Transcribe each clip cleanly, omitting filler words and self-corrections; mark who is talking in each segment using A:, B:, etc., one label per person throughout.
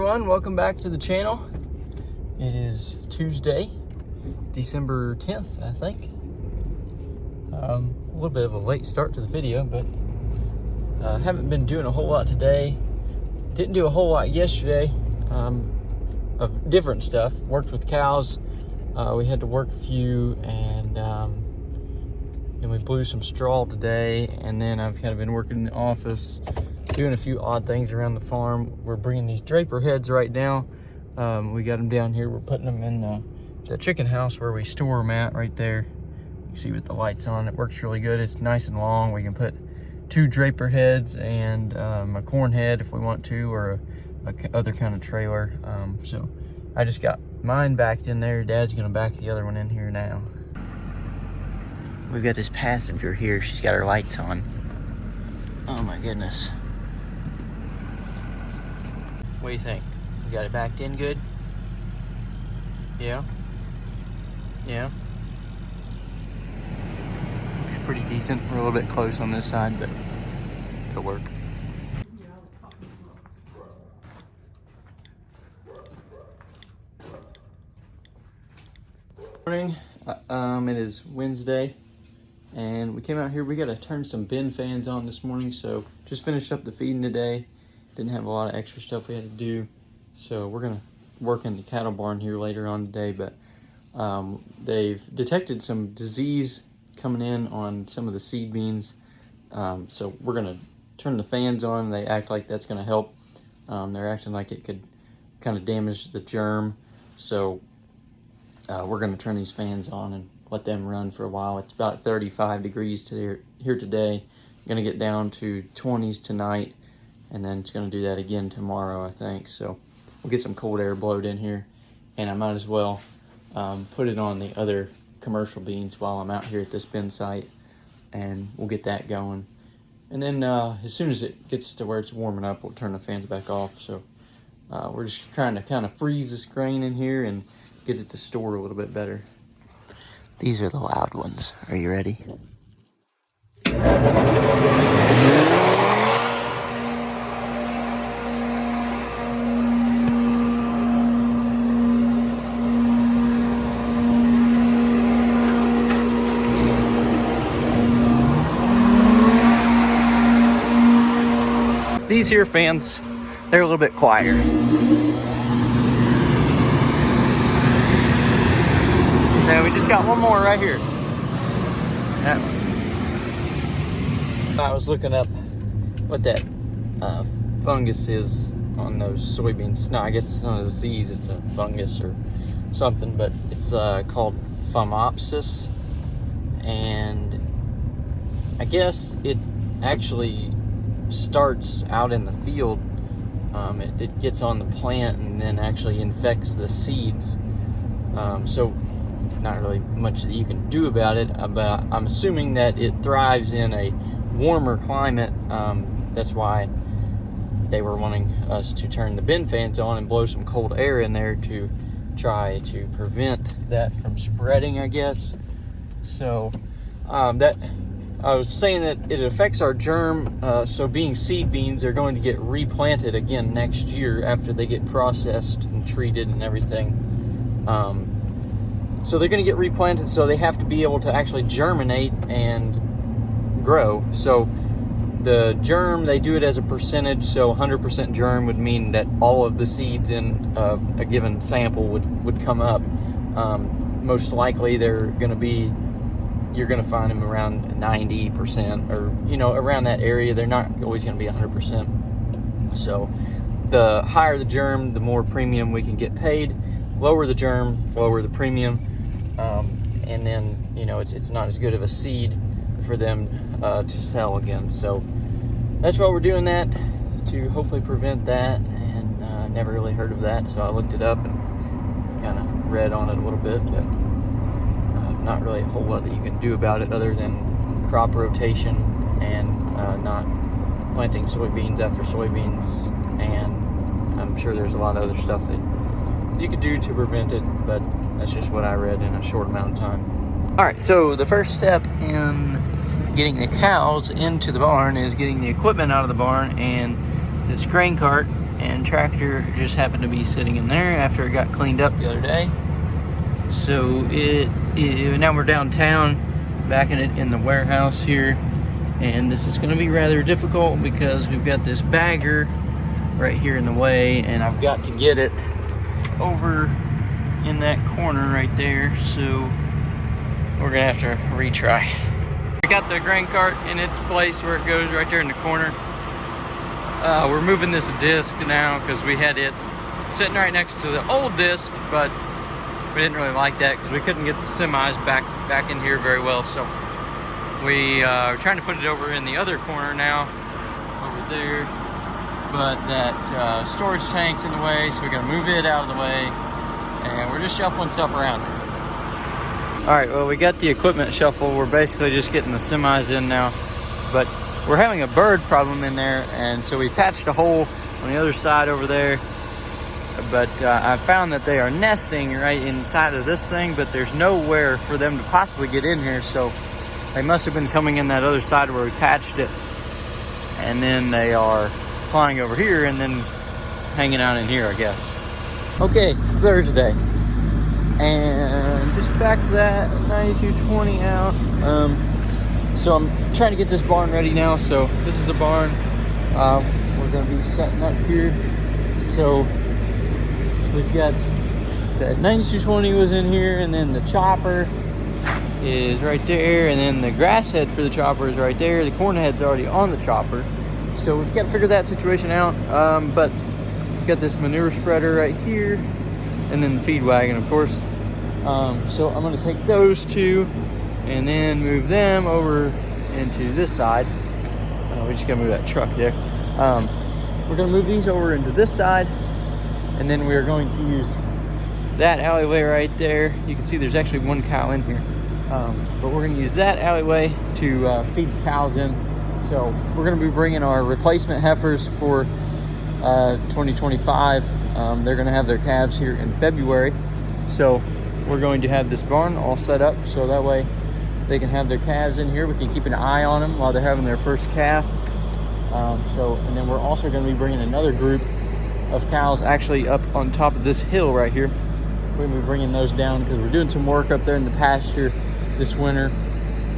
A: everyone, welcome back to the channel. It is Tuesday, December 10th, I think. A little bit of a late start to the video, but haven't been doing a whole lot today. Didn't do a whole lot yesterday of different stuff. Worked with cows. We had to work a few, and then we blew some straw today, and then I've kind of been working in the office, doing a few odd things around the farm. We're bringing these draper heads right now. We got them down here. We're putting them in the chicken house where we store them at right there. You see with the lights on, it works really good. It's nice and long. We can put 2 draper heads and a corn head if we want to, or a other kind of trailer. So I just got mine backed in there. Dad's gonna back the other one in here now. We've got this passenger here. She's got her lights on. Oh my goodness. What do you think? You got it backed in good? Yeah? Yeah? It's pretty decent. We're a little bit close on this side, but it'll work. Morning. It is Wednesday, and we came out here. We got to turn some bin fans on this morning, so just finished up the feeding today. Didn't have a lot of extra stuff we had to do, so we're gonna work in the cattle barn here later on today. But they've detected some disease coming in on some of the seed beans, so we're gonna turn the fans on. They act like that's gonna help. They're acting like it could kind of damage the germ, so we're gonna turn these fans on and let them run for a while. It's about 35 degrees here today. Gonna get down to 20s tonight, and then it's gonna do that again tomorrow, I think. So we'll get some cold air blowed in here, and I might as well put it on the other commercial beans while I'm out here at this bin site, and we'll get that going. And then as soon as it gets to where it's warming up, we'll turn the fans back off. So we're just trying to kind of freeze this grain in here and get it to store a little bit better. These are the loud ones. Are you ready? These here fans, they're a little bit quieter. Now we just got one more right here. That one. I was looking up what that fungus is on those soybeans. No, I guess it's not a disease, it's a fungus or something, but it's called Phomopsis. And I guess it actually starts out in the field. It gets on the plant and then actually infects the seeds. So not really much that you can do about it, but I'm assuming that it thrives in a warmer climate. That's why they were wanting us to turn the bin fans on and blow some cold air in there to try to prevent that from spreading, I guess. So that I was saying that it affects our germ, so being seed beans, they're going to get replanted again next year after they get processed and treated and everything. So they're going to get replanted, so they have to be able to actually germinate and grow. So the germ, they do it as a percentage, so 100% germ would mean that all of the seeds in a given sample would come up. Most likely they're going to be, you're going to find them around 90%, or, you know, around that area. They're not always going to be 100%. So the higher the germ, the more premium we can get paid. Lower the germ, lower the premium. And then, you know, it's not as good of a seed for them to sell again. So that's why we're doing that, to hopefully prevent that. And I never really heard of that, so I looked it up and kind of read on it a little bit, but not really a whole lot that you can do about it other than crop rotation and not planting soybeans after soybeans. And I'm sure there's a lot of other stuff that you could do to prevent it, but that's just what I read in a short amount of time. All right, so the first step in getting the cows into the barn is getting the equipment out of the barn, and this grain cart and tractor just happened to be sitting in there after it got cleaned up the other day. So now we're downtown, backing it in the warehouse here, and this is going to be rather difficult because we've got this bagger right here in the way, and I've got to get it over in that corner right there, so we're gonna have to retry. We got the grain cart in its place where it goes right there in the corner. We're moving this disc now because we had it sitting right next to the old disc, but we didn't really like that because we couldn't get the semis back in here very well. So we are trying to put it over in the other corner now, over there. But that storage tank's in the way, so we're gonna move it out of the way, and we're just shuffling stuff around. All right, well, we got the equipment shuffle. We're basically just getting the semis in now, but we're having a bird problem in there, and so we patched a hole on the other side over there. But I found that they are nesting right inside of this thing, but there's nowhere for them to possibly get in here, so they must have been coming in that other side where we patched it, and then they are flying over here and then hanging out in here, I guess. Okay, it's Thursday, and just back that 9220 out. So I'm trying to get this barn ready now. So this is a barn. We're going to be setting up here. So we've got that 9220 was in here, and then the chopper is right there, and then the grass head for the chopper is right there. The corn head's already on the chopper. So we've got to figure that situation out. But we've got this manure spreader right here, and then the feed wagon, of course. So I'm going to take those two and then move them over into this side. We just got to move that truck there. We're going to move these over into this side, and then we're going to use that alleyway right there. You can see there's actually one cow in here. But we're going to use that alleyway to feed the cows in. So we're going to be bringing our replacement heifers for 2025. They're going to have their calves here in February. So we're going to have this barn all set up so that way they can have their calves in here. We can keep an eye on them while they're having their first calf. And then we're also going to be bringing another group of cows actually up on top of this hill right here. We're going to be bringing those down because we're doing some work up there in the pasture this winter.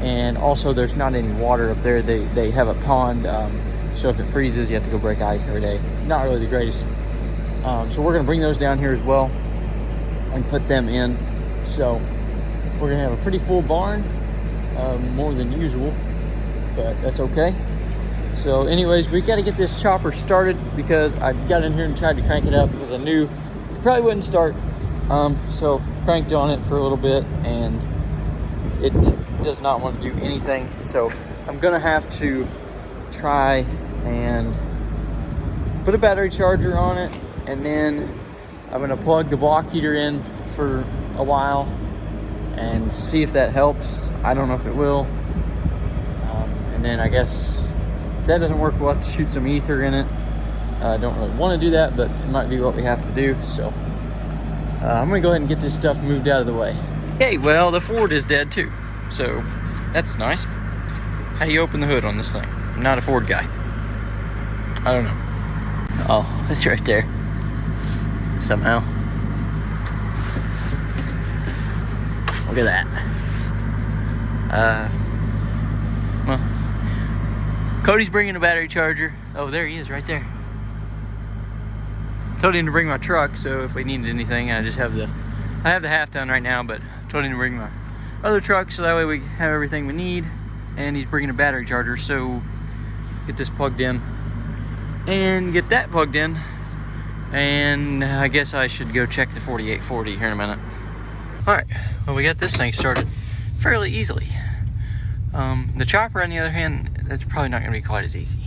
A: And also there's not any water up there. They have a pond, so if it freezes, you have to go break ice every day. Not really the greatest. So we're going to bring those down here as well and put them in. So we're going to have a pretty full barn, more than usual, but that's okay. So anyways, we got to get this chopper started because I got in here and tried to crank it up because I knew it probably wouldn't start. So cranked on it for a little bit and it does not want to do anything. So I'm gonna have to try and put a battery charger on it, and then I'm gonna plug the block heater in for a while and see if that helps. I don't know if it will. And then I guess if that doesn't work, we'll have to shoot some ether in it. I don't really want to do that, but it might be what we have to do. So I'm gonna go ahead and get this stuff moved out of the way. Okay, well, the Ford is dead too, so that's nice. How do you open the hood on this thing? I'm not a Ford guy. I don't know. Oh, it's right there. Somehow. Look at that. Well, Cody's bringing a battery charger. Oh, there he is, right there. Told him to bring my truck, so if we needed anything, I have the half ton right now, but told him to bring my other truck so that way we have everything we need. And he's bringing a battery charger, so get this plugged in and get that plugged in. And I guess I should go check the 4840 here in a minute. All right, well, we got this thing started fairly easily. The chopper, on the other hand, that's probably not gonna be quite as easy.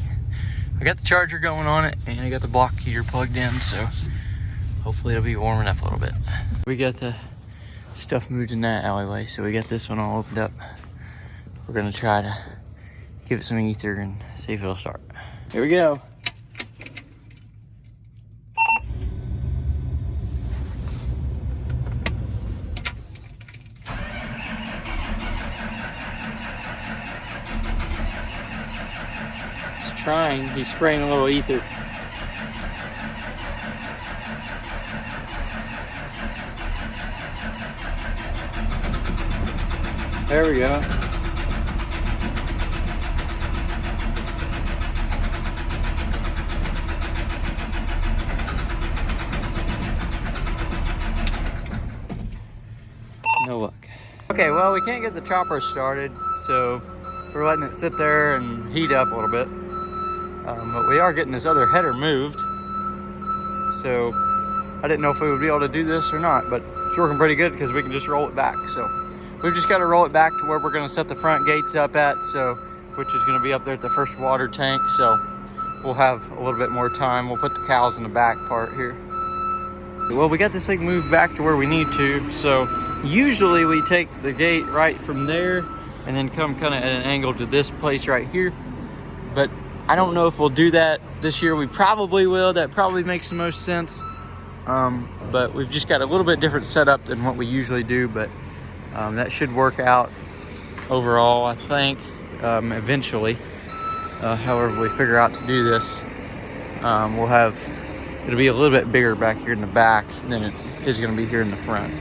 A: I got the charger going on it, and I got the block heater plugged in, so hopefully it'll be warming up a little bit. We got the stuff moved in that alleyway, so we got this one all opened up. We're gonna try to give it some ether and see if it'll start. Here we go. It's trying, he's spraying a little ether. There we go. No luck. Okay, well, we can't get the chopper started, so we're letting it sit there and heat up a little bit. But we are getting this other header moved, so I didn't know if we would be able to do this or not, but it's working pretty good because we can just roll it back. So we've just got to roll it back to where we're going to set the front gates up at, so which is going to be up there at the first water tank. So we'll have a little bit more time. We'll put the cows in the back part here. Well, we got this thing moved back to where we need to. So usually we take the gate right from there and then come kind of at an angle to this place right here. But I don't know if we'll do that this year. We probably will. That probably makes the most sense. But we've just got a little bit different setup than what we usually do. But that should work out overall, I think, eventually. However we figure out to do this, it'll be a little bit bigger back here in the back than it is going to be here in the front.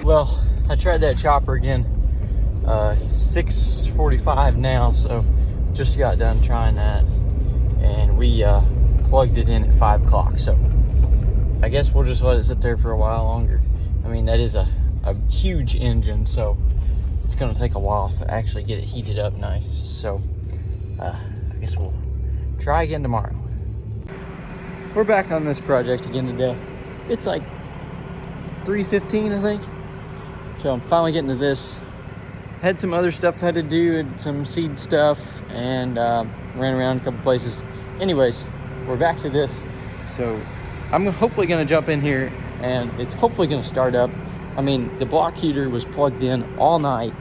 A: Well, I tried that chopper again. It's 6:45 now, so just got done trying that, and we plugged it in at 5 o'clock. So I guess we'll just let it sit there for a while longer. I mean, that is a huge engine, so it's going to take a while to actually get it heated up nice. So I guess we'll try again tomorrow. We're back on this project again today. It's like 3:15, I think. So I'm finally getting to this. Had some other stuff I had to do, and some seed stuff, and ran around a couple places. Anyways, we're back to this. So I'm hopefully gonna jump in here, and it's hopefully gonna start up. I mean, the block heater was plugged in all night,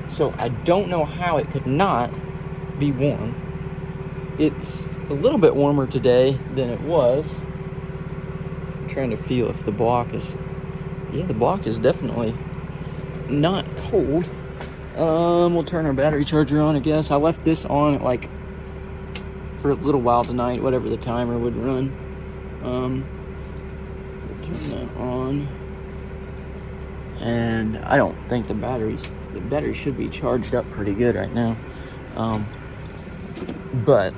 A: so I don't know how it could not be warm. It's a little bit warmer today than it was. I'm trying to feel if the block is, yeah, the block is definitely not cold. We'll turn our battery charger on, I guess. I left this on like for a little while tonight, whatever the timer would run. We'll turn that on. And I don't think the battery should be charged up pretty good right now. But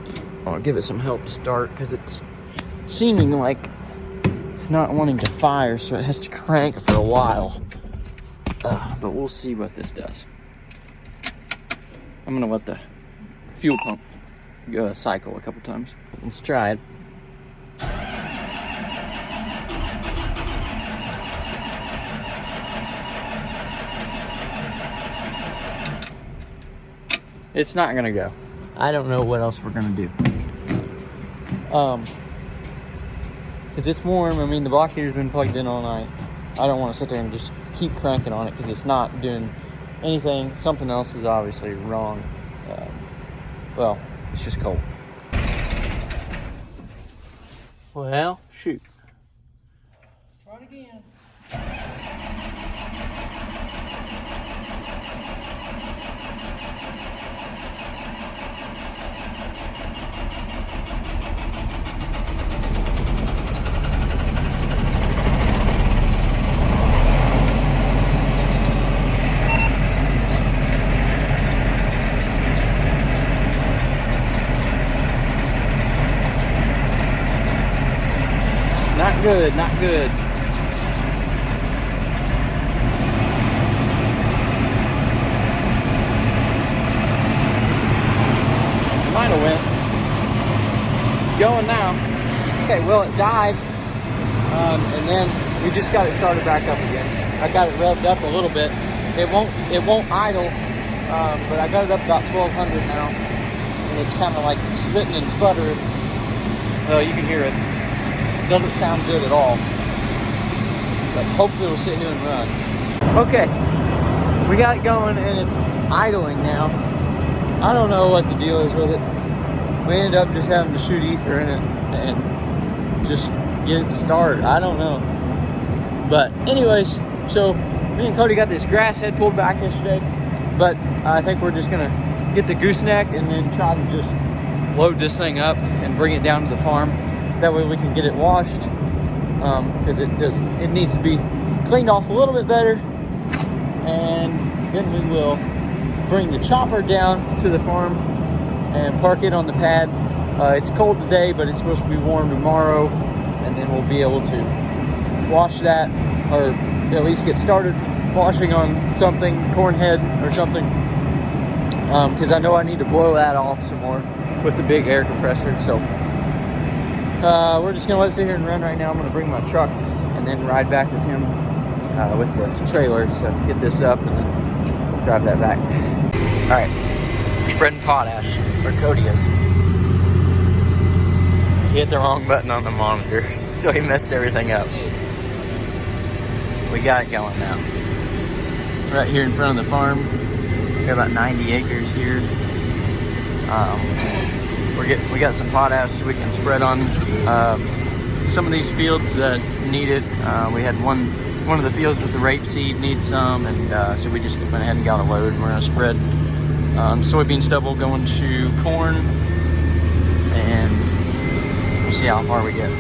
A: I'll give it some help to start because it's seeming like it's not wanting to fire, so it has to crank for a while. But we'll see what this does. I'm gonna let the fuel pump go cycle a couple times. Let's try it. It's not gonna go. I don't know what else we're gonna do. Cause it's warm. I mean, the block heater's been plugged in all night. I don't want to sit there and just keep cranking on it because it's not doing anything. Something else is obviously wrong. Well, it's just cold. Well, shoot. Try it again. Not good, not good. Might have went. It's going now. Okay, well, it died. And then we just got it started back up again. I got it revved up a little bit. It won't idle, but I got it up about 1200 now. And it's kind of like spitting and sputtering. Well, you can hear it. Doesn't sound good at all, but hopefully we'll sit here and run. Okay, we got it going and it's idling now. I don't know what the deal is with it. We ended up just having to shoot ether in it and just get it to start. I don't know. But anyways, so me and Cody got this grass head pulled back yesterday, but I think we're just gonna get the gooseneck and then try to just load this thing up and bring it down to the farm. That way we can get it washed, because it needs to be cleaned off a little bit better, and then we will bring the chopper down to the farm and park it on the pad. It's cold today, but it's supposed to be warm tomorrow, and then we'll be able to wash that, or at least get started washing on something, corn head or something, because I know I need to blow that off some more with the big air compressor. So we're just gonna let it sit here and run right now. I'm gonna bring my truck and then ride back with him with the trailer, so get this up and then drive that back. All right, we're spreading potash, or Cody is. He hit the wrong button on the monitor, so he messed everything up. We got it going now. Right here in front of the farm, we got about 90 acres here. We got some potash so we can spread on some of these fields that need it. We had one of the fields with the rapeseed needs some, and so we just went ahead and got a load. We're gonna spread soybean stubble going to corn, and we'll see how far we get.